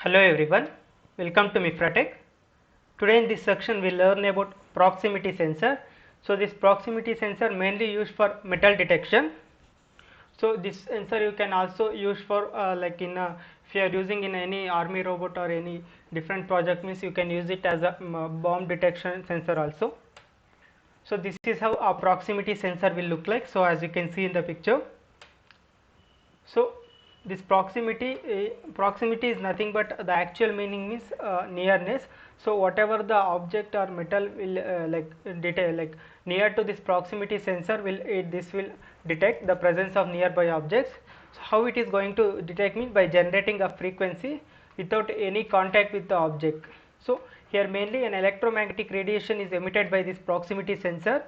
Hello everyone, welcome to Mifratech. Today in this section we learn about proximity sensor. So this proximity sensor mainly used for metal detection. So this sensor you can also use for if you are using in any army robot or any different project, means you can use it as a bomb detection sensor also. So this is how a proximity sensor will look like. So as you can see in the picture. So this proximity is nothing but the actual meaning means nearness. So whatever the object or metal will near to this proximity sensor this will detect the presence of nearby objects. So how it is going to detect means by generating a frequency without any contact with the object. So here mainly an electromagnetic radiation is emitted by this proximity sensor.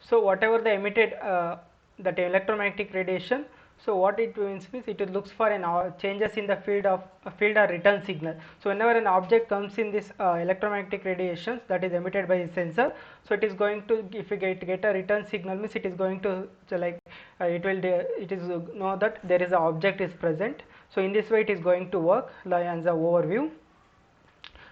So whatever the emitted that electromagnetic radiation, so what it means it looks for an changes in the field or return signal. So whenever an object comes in this electromagnetic radiations that is emitted by the sensor, so it is going to, if you get a return signal, means it is going to it is know that there is an object is present. So in this way it is going to work like as a overview.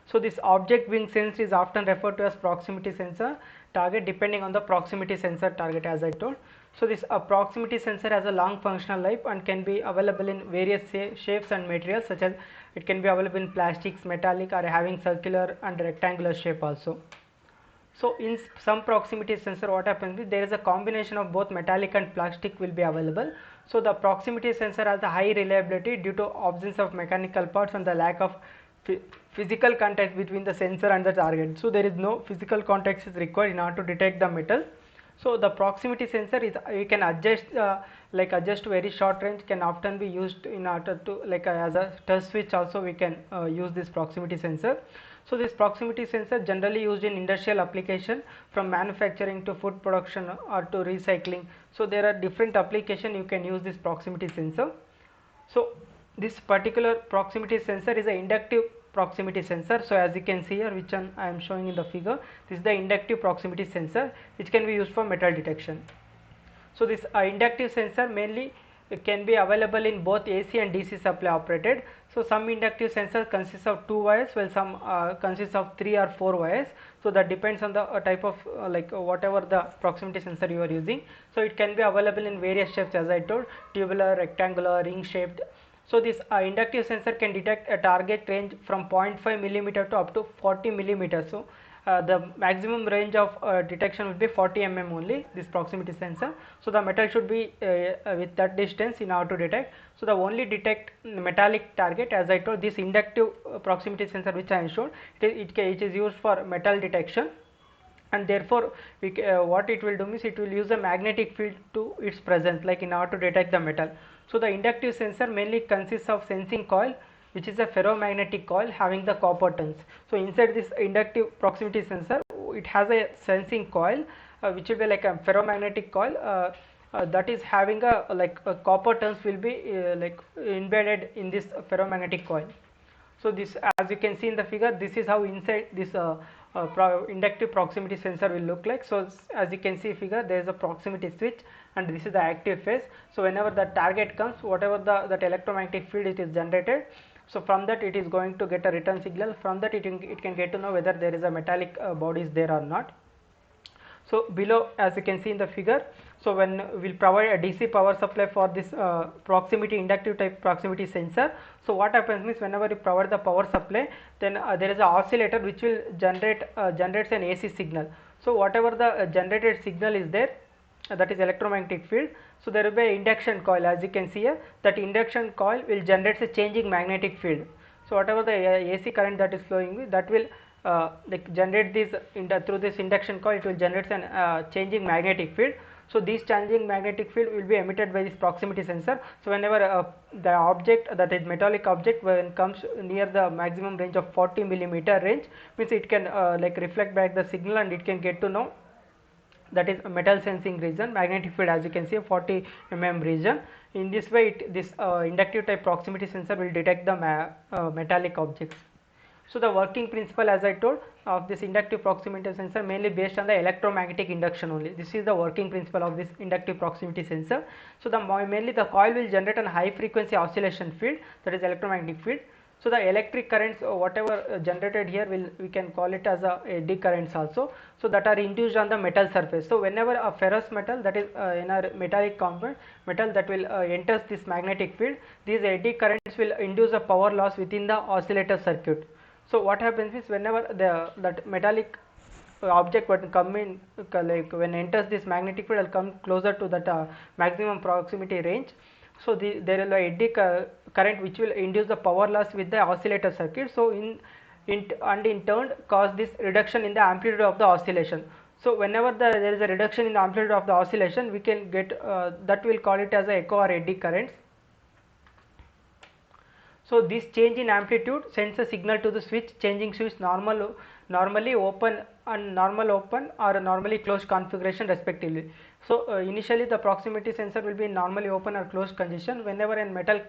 So this object being sensed is often referred to as proximity sensor target, depending on the proximity sensor target, as I told. So this proximity sensor has a long functional life and can be available in various shapes and materials, such as it can be available in plastics, metallic, or having circular and rectangular shape also. So in some proximity sensor, what happens is there is a combination of both metallic and plastic will be available. So the proximity sensor has a high reliability due to absence of mechanical parts and the lack of physical contact between the sensor and the target. So there is no physical contact is required in order to detect the metal. So the proximity sensor is, you can adjust adjust very short range, can often be used in order to as a touch switch also we can use this proximity sensor. So this proximity sensor generally used in industrial application, from manufacturing to food production or to recycling. So there are different application you can use this proximity sensor. So this particular proximity sensor is an inductive proximity sensor. So as you can see here, which one I am showing in the figure, this is the inductive proximity sensor which can be used for metal detection. So this inductive sensor mainly it can be available in both AC and DC supply operated. So some inductive sensors consist of 2 wires, while some consists of 3 or 4 wires. So that depends on the type of whatever the proximity sensor you are using. So it can be available in various shapes, as I told, tubular, rectangular, ring shaped. So this inductive sensor can detect a target range from 0.5 millimeter to up to 40 millimeters. So the maximum range of detection will be 40 mm only, this proximity sensor. So the metal should be with that distance in order to detect. So the only detect metallic target, as I told, this inductive proximity sensor which I showed, it is used for metal detection. And therefore what it will do means it will use a magnetic field to its presence, like in order to detect the metal. So the inductive sensor mainly consists of sensing coil, which is a ferromagnetic coil having the copper turns. So inside this inductive proximity sensor, it has a sensing coil which will be like a ferromagnetic coil that is having a copper turns will be embedded in this ferromagnetic coil. So this, as you can see in the figure, this is how inside this inductive proximity sensor will look like. So as you can see figure, there is a proximity switch and this is the active phase. So whenever the target comes, whatever that electromagnetic field it is generated, so from that it is going to get a return signal. From that it can get to know whether there is a metallic body is there or not. So below, as you can see in the figure, so when we'll provide a DC power supply for this proximity inductive type proximity sensor, so what happens means whenever you provide the power supply, then there is an oscillator which will generates an AC signal. So whatever the generated signal is there, that is electromagnetic field, so there will be an induction coil, as you can see here, that induction coil will generate a changing magnetic field. So whatever the AC current that is flowing with, that will generate this through this induction coil, it will generate an changing magnetic field. So this changing magnetic field will be emitted by this proximity sensor. So whenever the object, that is metallic object, when comes near the maximum range of 40 millimeter range, means it can reflect back the signal and it can get to know that is a metal sensing region, magnetic field, as you can see 40 mm region. In this way this inductive type proximity sensor will detect the metallic objects. So the working principle, as I told, of this inductive proximity sensor mainly based on the electromagnetic induction only. This is the working principle of this inductive proximity sensor. So the mainly the coil will generate a high frequency oscillation field, that is electromagnetic field. So the electric currents whatever generated here we can call it as a eddy currents also. So that are induced on the metal surface. So whenever a ferrous metal, that is in a metallic compound metal, that will enters this magnetic field, these eddy currents will induce a power loss within the oscillator circuit. So what happens is whenever that metallic object when come in like when enters this magnetic field will come closer to that maximum proximity range. So there is a eddy current which will induce the power loss with the oscillator circuit. So in turn cause this reduction in the amplitude of the oscillation. So whenever there is a reduction in the amplitude of the oscillation, we can get that will call it as a echo or eddy currents. So this change in amplitude sends a signal to the switch, changing switch normally open and normal open or normally closed configuration respectively. So initially the proximity sensor will be in normally open or closed condition. Whenever a metal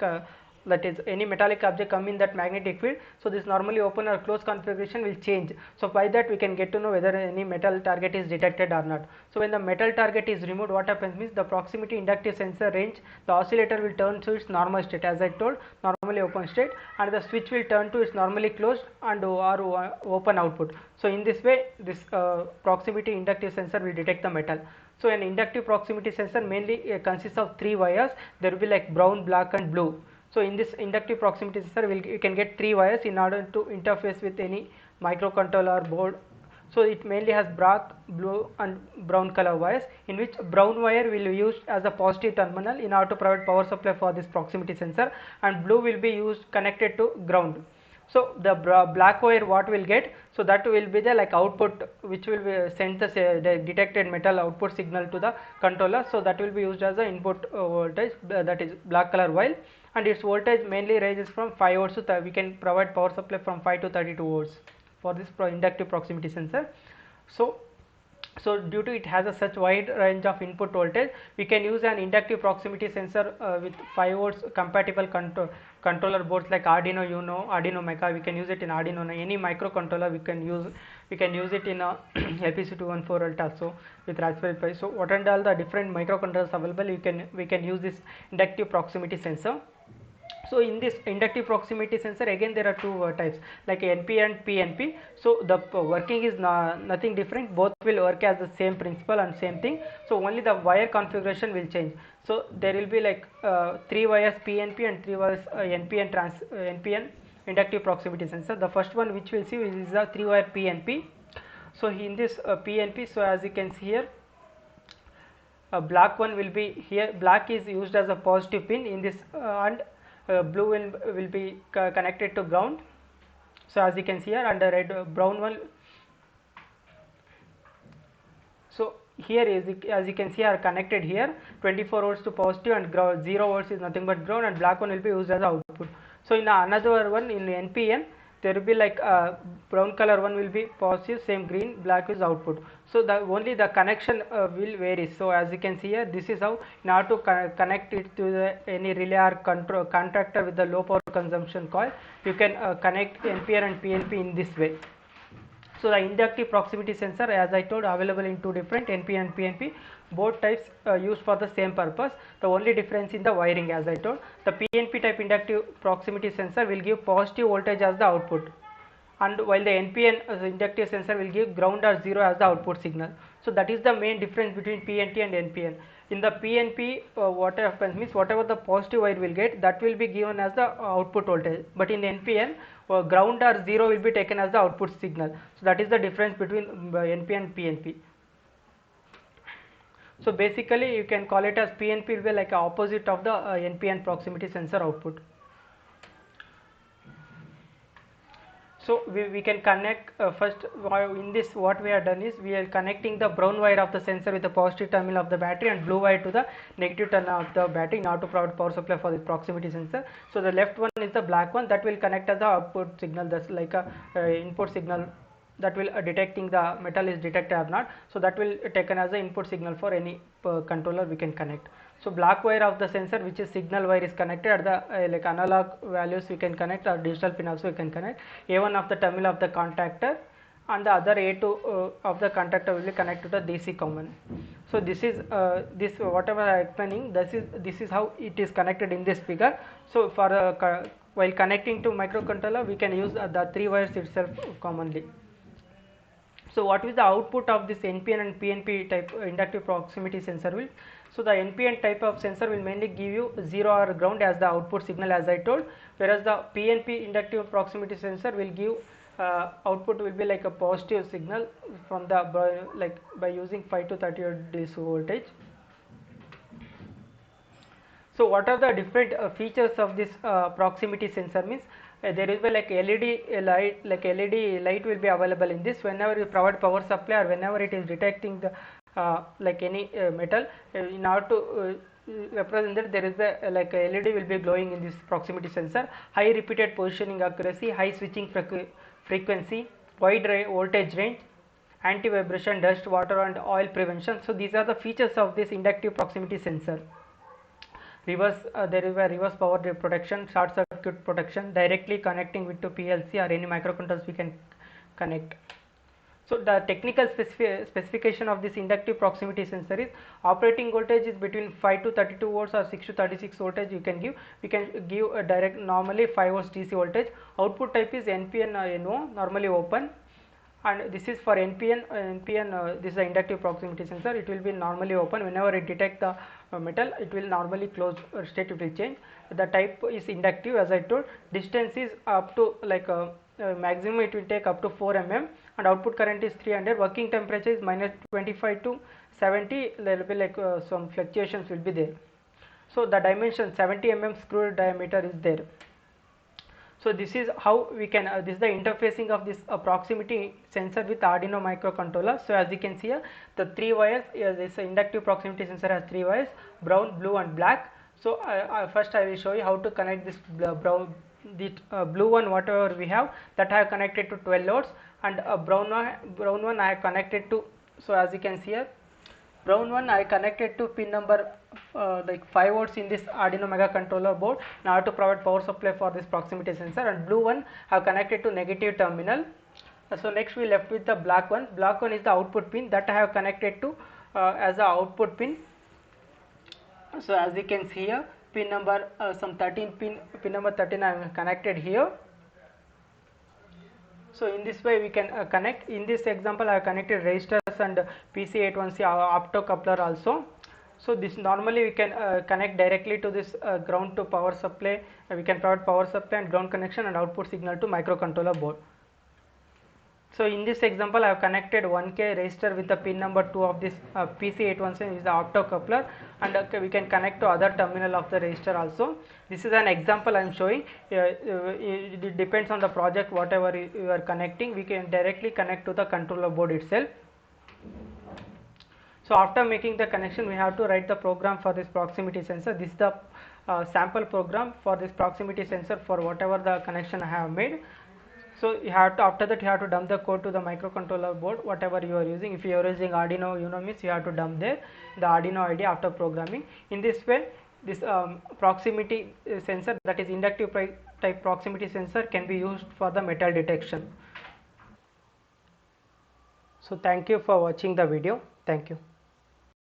that is any metallic object come in that magnetic field, so this normally open or closed configuration will change. So by that we can get to know whether any metal target is detected or not. So when the metal target is removed, what happens means the proximity inductive sensor range, the oscillator will turn to its normal state, as I told, normally open state, and the switch will turn to its normally closed and or open output. So in this way this proximity inductive sensor will detect the metal. So an inductive proximity sensor mainly consists of 3 wires. There will be like brown, black and blue. So in this inductive proximity sensor you can get 3 wires in order to interface with any microcontroller board. So it mainly has black, blue and brown color wires, in which brown wire will be used as a positive terminal in order to provide power supply for this proximity sensor, and blue will be used connected to ground. So the black wire what will get, so that will be the like output which will be send the detected metal output signal to the controller. So that will be used as the input voltage, that is black color wire, and its voltage mainly ranges from 5 volts to we can provide power supply from 5 to 32 volts for this inductive proximity sensor. So due to it has a such wide range of input voltage, we can use an inductive proximity sensor with 5 volts compatible controller boards like Arduino Uno, Arduino Mega. We can use it in Arduino, any microcontroller we can use it in a LPC214 also with Raspberry Pi. So what are all the different microcontrollers available, we can use this inductive proximity sensor. So in this inductive proximity sensor again there are two types like NP and PNP. So the working is nothing different, both will work as the same principle and same thing. So only the wire configuration will change. So there will be like 3 wires PNP and 3 wires NPN NPN inductive proximity sensor. The first one which we'll see is a 3 wire PNP. So in this PNP, so as you can see here, a black one will be here, black is used as a positive pin in this and blue will be connected to ground. So as you can see here, and the red brown one, so here is as you can see are connected here, 24 volts to positive and 0 volts is nothing but ground, and black one will be used as output. So in another one in NPN there will be like brown color one will be positive, same green, black is output. So the only the connection will vary. So as you can see here, this is how in order to connect it to any relay or control contactor with the low power consumption coil, you can connect NPN and PNP in this way. So the inductive proximity sensor, as I told, available in two different NP and PNP, both types used for the same purpose. The only difference in the wiring, as I told, the PNP type inductive proximity sensor will give positive voltage as the output, and while the NPN inductive sensor will give ground or 0 as the output signal. So that is the main difference between PNP and NPN. In the PNP, what happens means whatever the positive wire will get, that will be given as the output voltage, but in NPN ground or 0 will be taken as the output signal. So that is the difference between NP and PNP. So basically you can call it as PNP will be like a opposite of the NPN proximity sensor output. So we can connect first in this, what we have done is we are connecting the brown wire of the sensor with the positive terminal of the battery and blue wire to the negative terminal of the battery in order to provide power supply for the proximity sensor. So the left one is the black one, that will connect as the output signal, that's like a input signal that will detecting the metal is detected or not. So that will taken as the input signal for any controller we can connect. So black wire of the sensor, which is signal wire, is connected at the like analog values we can connect, or digital pin also we can connect. A1 of the terminal of the contactor and the other A2 of the contactor will be connected to the DC common. So this is this whatever I am explaining, this is how it is connected in this figure. So for while connecting to microcontroller we can use the 3 wires itself commonly. So what is the output of this NPN and PNP type inductive proximity sensor will? So the NPN type of sensor will mainly give you 0 or ground as the output signal, as I told, whereas the PNP inductive proximity sensor will give output will be like a positive signal from the by using 5 to 30 DC voltage. So what are the different features of this proximity sensor means? There is like LED light, like LED light will be available in this. Whenever you provide power supply or whenever it is detecting the like any metal, in order to represent that, there is a like a LED will be glowing in this proximity sensor. High repeated positioning accuracy, high switching frequency, wide voltage range, anti-vibration, dust, water and oil prevention. So these are the features of this inductive proximity sensor. Reverse, there is a reverse power protection, short circuit protection, directly connecting with to PLC or any microcontrollers we can connect. So the technical specification of this inductive proximity sensor is operating voltage is between 5 to 32 volts or 6 to 36 voltage you can give. We can give a direct normally 5 volts DC voltage. Output type is NPN NO, normally open. And this is for NPN, this is the inductive proximity sensor. It will be normally open. Whenever it detect the metal, it will normally close state, it will change. The type is inductive, as I told. Distance is up to like maximum it will take up to 4 mm, and output current is 300. Working temperature is minus 25 to 70. There will be like some fluctuations will be there. So the dimension 70 mm screw diameter is there. So this is how we can this is the interfacing of this proximity sensor with Arduino microcontroller. So as you can see here, the 3 wires, this inductive proximity sensor has 3 wires, brown, blue and black. So first I will show you how to connect this blue one, whatever we have, that I have connected to 12 loads, and brown one I have connected to. So as you can see here, brown one I connected to pin number like 5 volts in this Arduino microcontroller board in order to provide power supply for this proximity sensor, and blue one I have connected to negative terminal. So next we left with the black one. Black one is the output pin that I have connected to as the output pin. So as you can see here, pin number some 13 pin number 13 I have connected here. So in this way we can connect. In this example I have connected resistors and PC81C optocoupler also. So this normally we can connect directly to this ground to power supply. We can provide power supply and ground connection and output signal to microcontroller board. So in this example I have connected 1K resistor with the pin number 2 of this PC81C is the optocoupler, and we can connect to other terminal of the resistor also. This is an example I am showing. It depends on the project, whatever you are connecting, we can directly connect to the controller board itself. So after making the connection, we have to write the program for this proximity sensor. This is the sample program for this proximity sensor for whatever the connection I have made. So you have to, after that you have to dump the code to the microcontroller board, whatever you are using. If you are using Arduino Uno means you have to dump there the Arduino ID after programming. In this way, this proximity sensor, that is inductive type proximity sensor, can be used for the metal detection. So thank you for watching the video. Thank you.